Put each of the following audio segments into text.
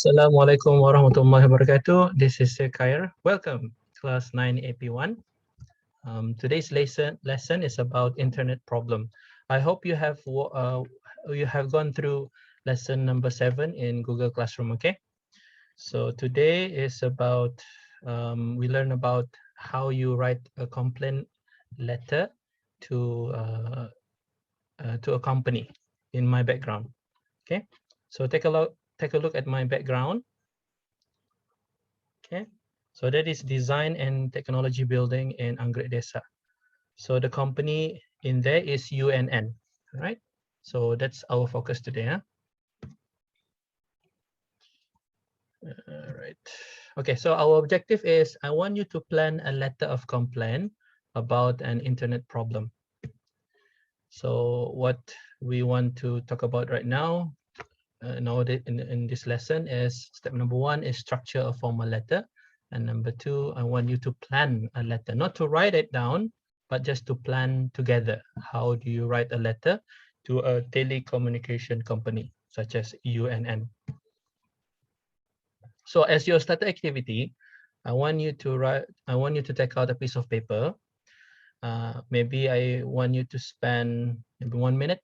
Assalamualaikum warahmatullahi wabarakatuh. This is Khair. Welcome, class 9 AP1. Today's lesson is about internet problem. I hope you have gone through lesson number 7 in Google Classroom. Okay. So today is about we learn about how you write a complaint letter to a company in my background. Okay. So take a look at my background. Okay, so that is design and technology building in Anggrek Desa. So the company in there is UNN, right? So that's our focus today. Huh? Right. Okay, so our objective is I want you to plan a letter of complaint about an internet problem. So what we want to talk about right now in this lesson is step number 1 is structure a formal letter. And number 2, I want you to plan a letter, not to write it down, but just to plan together. How do you write a letter to a telecommunication company such as UNN? So as your starter activity, I want you to take out a piece of paper. Maybe I want you to spend maybe 1 minute.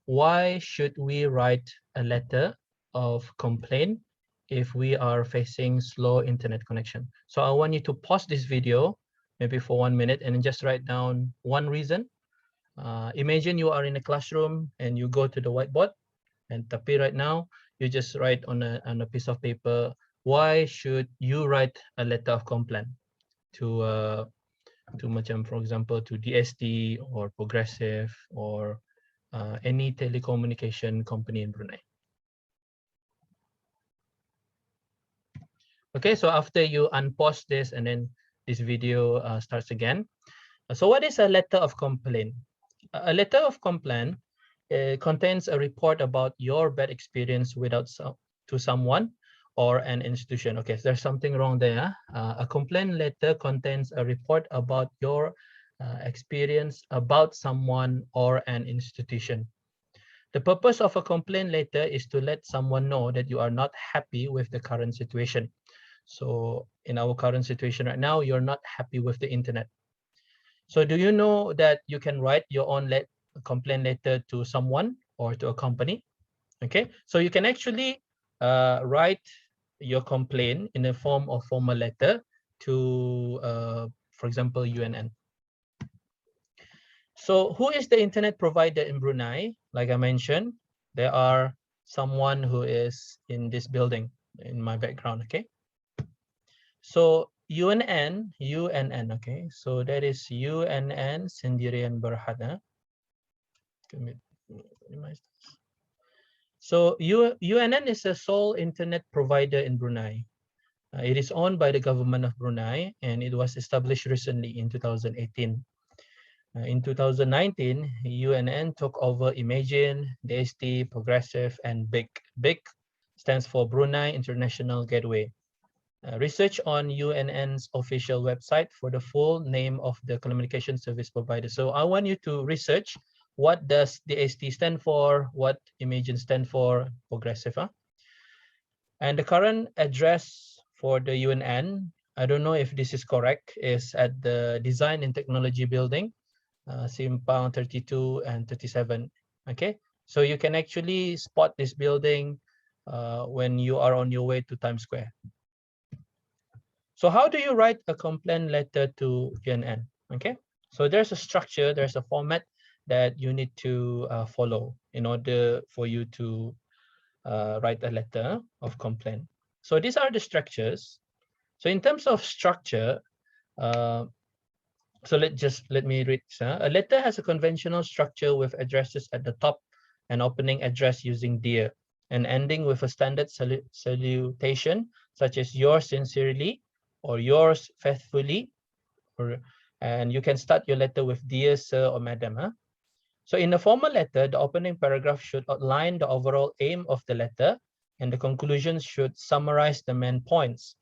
Why should we write a letter of complaint if we are facing slow internet connection? So I want you to pause this video maybe for 1 minute and just write down one reason. Imagine you are in a classroom and you go to the whiteboard, and tapi right now you just write on a piece of paper, why should you write a letter of complaint to macam, for example, to DST or Progressive or any telecommunication company in Brunei. Okay, so after you unpause this and then this video starts again. So what is a letter of complaint? A letter of complaint contains a report about your bad experience to someone or an institution. Okay, so there's something wrong there. A complaint letter contains a report about your experience about someone or an institution. The purpose of a complaint letter is to let someone know that you are not happy with the current situation. So in our current situation right now, you're not happy with the internet. So do you know that you can write your own complaint letter to someone or to a company? Okay, so you can actually write your complaint in the form of formal letter to, for example, UNN. So who is the internet provider in Brunei? Like I mentioned, there are someone who is in this building in my background, okay? So UNN, okay? So that is UNN Sendirian Berhad. So UNN is a sole internet provider in Brunei. It is owned by the government of Brunei and it was established recently in 2018. In 2019, UNN took over Imagine, DST, Progressive, and BIG. BIG stands for Brunei International Gateway. Research on UNN's official website for the full name of the communication service provider. So I want you to research what does DST stand for, what Imagine stand for, Progressive. Huh? And the current address for the UNN, I don't know if this is correct, is at the Design and Technology Building, Simpang 32 and 37. Okay, so you can actually spot this building when you are on your way to Times Square. So how do you write a complaint letter to UNN? Okay, so there's a structure, there's a format that you need to follow in order for you to write a letter of complaint. So these are the structures. So in terms of structure, so let me read. A letter has a conventional structure with addresses at the top, an opening address using dear, and ending with a standard salutation such as yours sincerely or yours faithfully, and you can start your letter with dear sir or madam. Huh? So in a formal letter, the opening paragraph should outline the overall aim of the letter, and the conclusions should summarize the main points.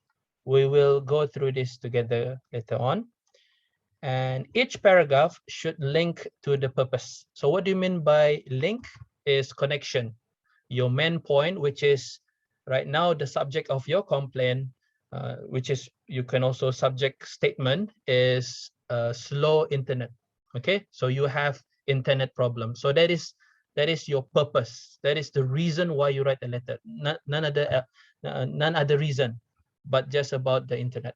We will go through this together later on. And each paragraph should link to the purpose. So what do you mean by link? Is connection. Your main point, which is Right now, the subject of your complaint, which is, you can also subject statement, is slow internet. Okay, so you have internet problem. So that is your purpose. That is the reason why you write a letter. None other reason, but just about the internet.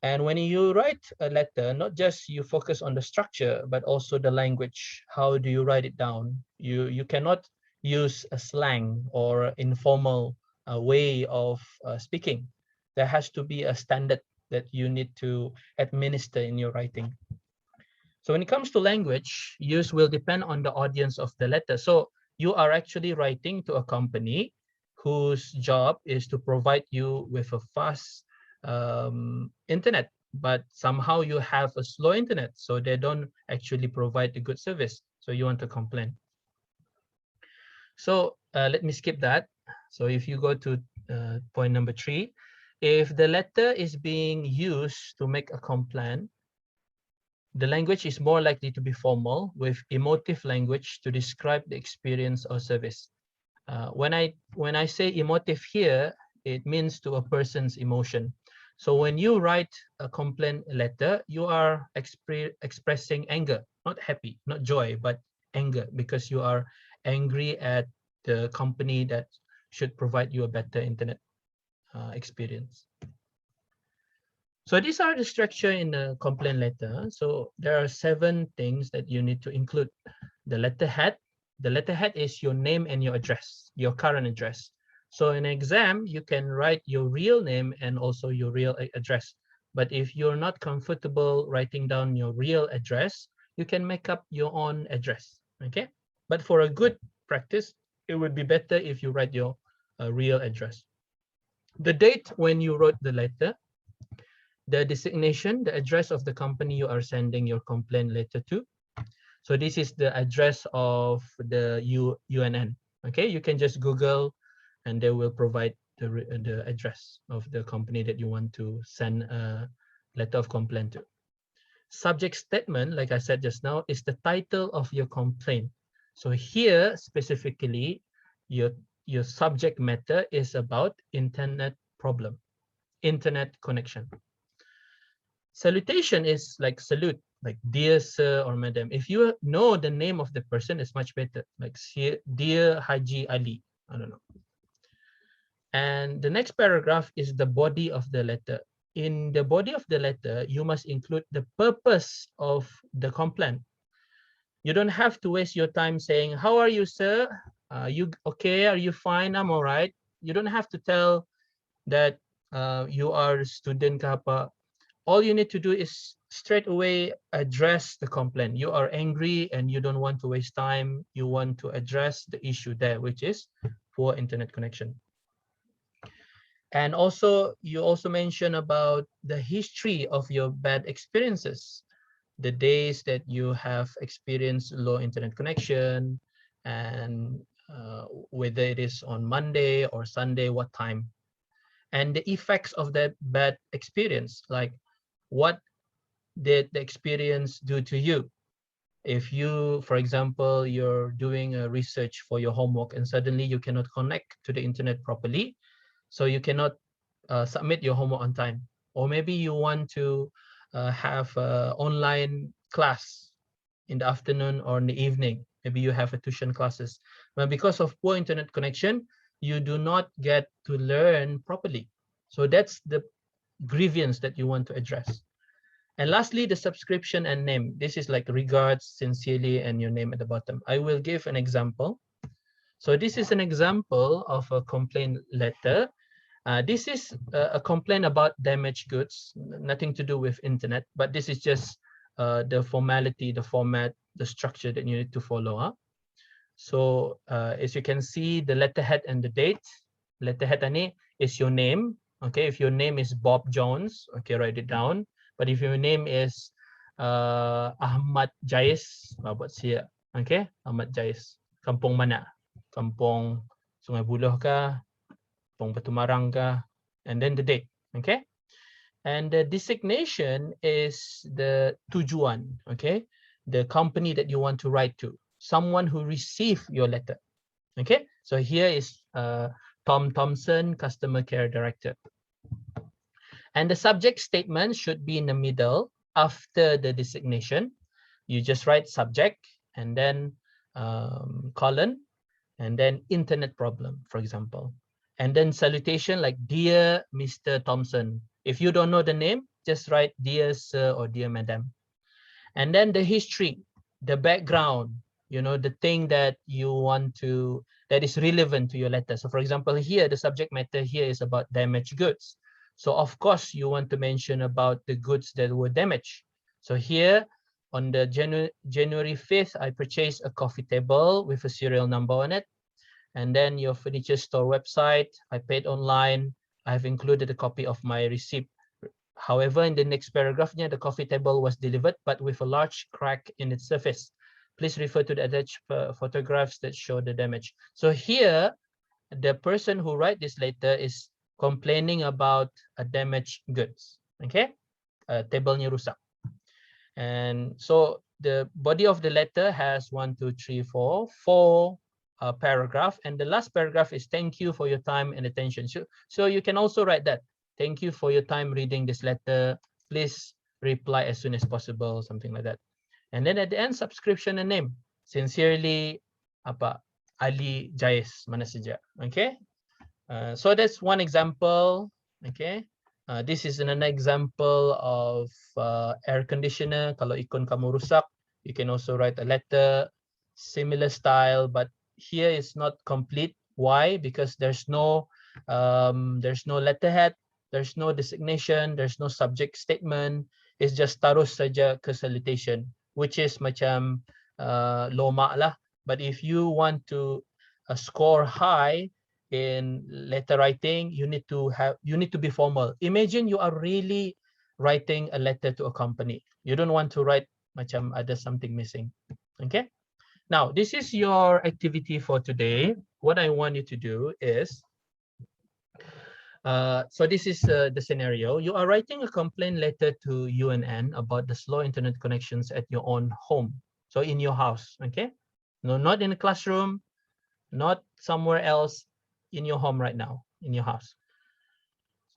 And when you write a letter, not just you focus on the structure, but also the language. How do you write it down? You cannot use a slang or informal way of speaking. There has to be a standard that you need to administer in your writing. So when it comes to language, use will depend on the audience of the letter. So you are actually writing to a company whose job is to provide you with a fast internet, but somehow you have a slow internet, so they don't actually provide a good service. So you want to complain. So let me skip that. So if you go to point number 3, if the letter is being used to make a complaint, the language is more likely to be formal, with emotive language to describe the experience or service. When I say emotive here, it means to a person's emotion. So when you write a complaint letter, you are expressing anger, not happy, not joy, but anger, because you are angry at the company that should provide you a better internet experience. So these are the structure in the complaint letter. So there are 7 things that you need to include. The letterhead. The letterhead is your name and your address, your current address. So in exam, you can write your real name and also your real address. But if you're not comfortable writing down your real address, you can make up your own address, okay? But for a good practice, it would be better if you write your real address. The date when you wrote the letter, the designation, the address of the company you are sending your complaint letter to. So this is the address of the UNN. Okay, you can just Google and they will provide the address of the company that you want to send a letter of complaint to. Subject statement, like I said just now, is the title of your complaint. So here specifically, your subject matter is about internet problem, internet connection. Salutation is like salute, like dear sir or madam. If you know the name of the person, it's much better, like dear Haji Ali, I don't know. And the next paragraph is the body of the letter. In the body of the letter, you must include the purpose of the complaint. You don't have to waste your time saying, how are you, sir? You okay? Are you fine? I'm all right. You don't have to tell that you are a student kappa. All you need to do is straight away address the complaint. You are angry and you don't want to waste time. You want to address the issue there, which is poor internet connection. And also, you also mentioned about the history of your bad experiences, the days that you have experienced low internet connection, and whether it is on Monday or Sunday, what time, and the effects of that bad experience, like what did the experience do to you? If you, for example, you're doing a research for your homework and suddenly you cannot connect to the internet properly, so you cannot submit your homework on time. Or maybe you want to have online class in the afternoon or in the evening. Maybe you have a tuition classes. But because of poor internet connection, you do not get to learn properly. So that's the grievance that you want to address. And lastly, the subscription and name. This is like regards, sincerely, and your name at the bottom. I will give an example. So this is an example of a complaint letter. This is a complaint about damaged goods, nothing to do with internet, but this is just the formality, the format, the structure that you need to follow up. So as you can see, the letterhead and the date. Letterhead ani is your name. Okay, if your name is Bob Jones, okay, write it down. But if your name is Ahmad Jais, buat siya. Okay, Ahmad Jais. Kampung mana? Kampung Sungai Buloh ka? Kampung Batumarang ka? And then the date. Okay. And the designation is the tujuan. Okay, the company that you want to write to, someone who received your letter. Okay, so here is Tom Thompson, Customer Care Director. And the subject statement should be in the middle after the designation. You just write subject and then colon and then internet problem, for example. And then salutation like Dear Mr. Thompson. If you don't know the name, just write Dear Sir or Dear Madam. And then the history, the background, you know, the thing that you want to, that is relevant to your letter. So for example, here, the subject matter here is about damaged goods. So of course, you want to mention about the goods that were damaged. So here, on the January 5th, I purchased a coffee table with a serial number on it. And then your furniture store website, I paid online. I've included a copy of my receipt. However, in the next paragraph, the coffee table was delivered, but with a large crack in its surface. Please refer to the attached photographs that show the damage. So here, the person who write this letter is complaining about a damaged goods. Okay, tabelnya rusak. And so the body of the letter has 4 paragraph, and the last paragraph is thank you for your time and attention. So you can also write that. Thank you for your time reading this letter. Please reply as soon as possible, something like that. And then at the end, subscription and name. Sincerely, Ali Jais Manasaja. Okay. So that's one example. Okay. This is an example of air conditioner. Kalau ikon kamu rusak, you can also write a letter, similar style, but here is not complete. Why? Because there's no letterhead, there's no designation, there's no subject statement. It's just taruh saja ke salutation, which is macam lomak lah. But if you want to score high in letter writing, you need to be formal. Imagine you are really writing a letter to a company. You don't want to write macam ada something missing. Okay. Now, this is your activity for today. What I want you to do is, so this is the scenario. You are writing a complaint letter to UNN about the slow internet connections at your own home. So in your house, okay? No, not in a classroom, not somewhere else, in your home right now, in your house.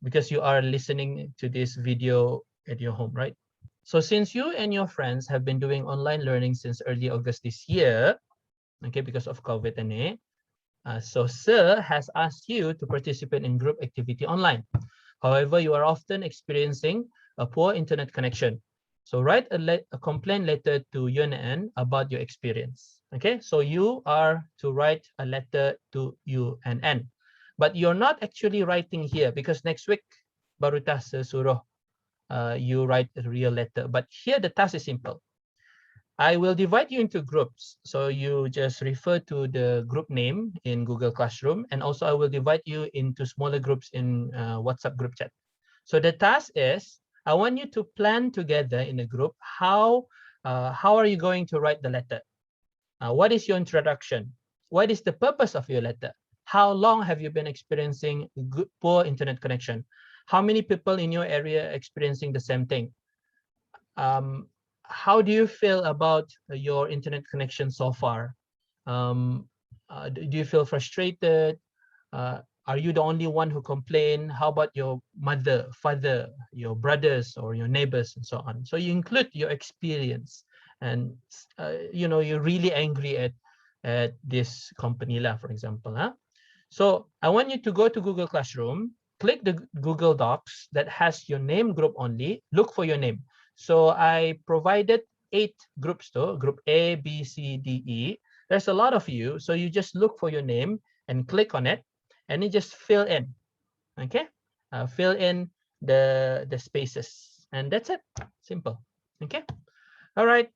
Because you are listening to this video at your home, right? So since you and your friends have been doing online learning since early August this year, okay, because of COVID and so Sir has asked you to participate in group activity online. However, you are often experiencing a poor internet connection. So write a complaint letter to UNN about your experience. Okay, so you are to write a letter to UNN, but you're not actually writing here because next week baru task suruh you write a real letter. But here the task is simple. I will divide you into groups. So you just refer to the group name in Google Classroom, and also I will divide you into smaller groups in WhatsApp group chat. So the task is, I want you to plan together in a group how are you going to write the letter? What is your introduction? What is the purpose of your letter? How long have you been experiencing poor internet connection? How many people in your area are experiencing the same thing? How do you feel about your internet connection so far? Do you feel frustrated? Are you the only one who complain? How about your mother, father, your brothers, or your neighbors, and so on? So you include your experience, and you know, you're really angry at this company lah, for example. So I want you to go to Google Classroom, click the Google Docs that has your name group only, look for your name. So I provided 8 groups though, group A, B, C, D, E. There's a lot of you, so you just look for your name and click on it, and you just fill in, okay? Fill in the spaces, and that's it, simple, okay? All right,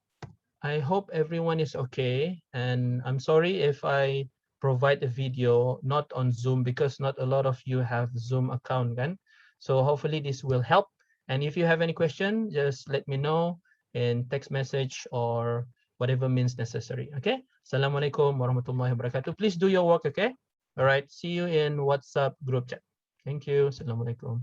I hope everyone is okay, and I'm sorry if I provide a video not on Zoom because not a lot of you have Zoom account, kan? So hopefully this will help. And if you have any question, just let me know in text message or whatever means necessary. Okay. Assalamualaikum warahmatullahi wabarakatuh. Please do your work. Okay. All right. See you in WhatsApp group chat. Thank you. Assalamualaikum.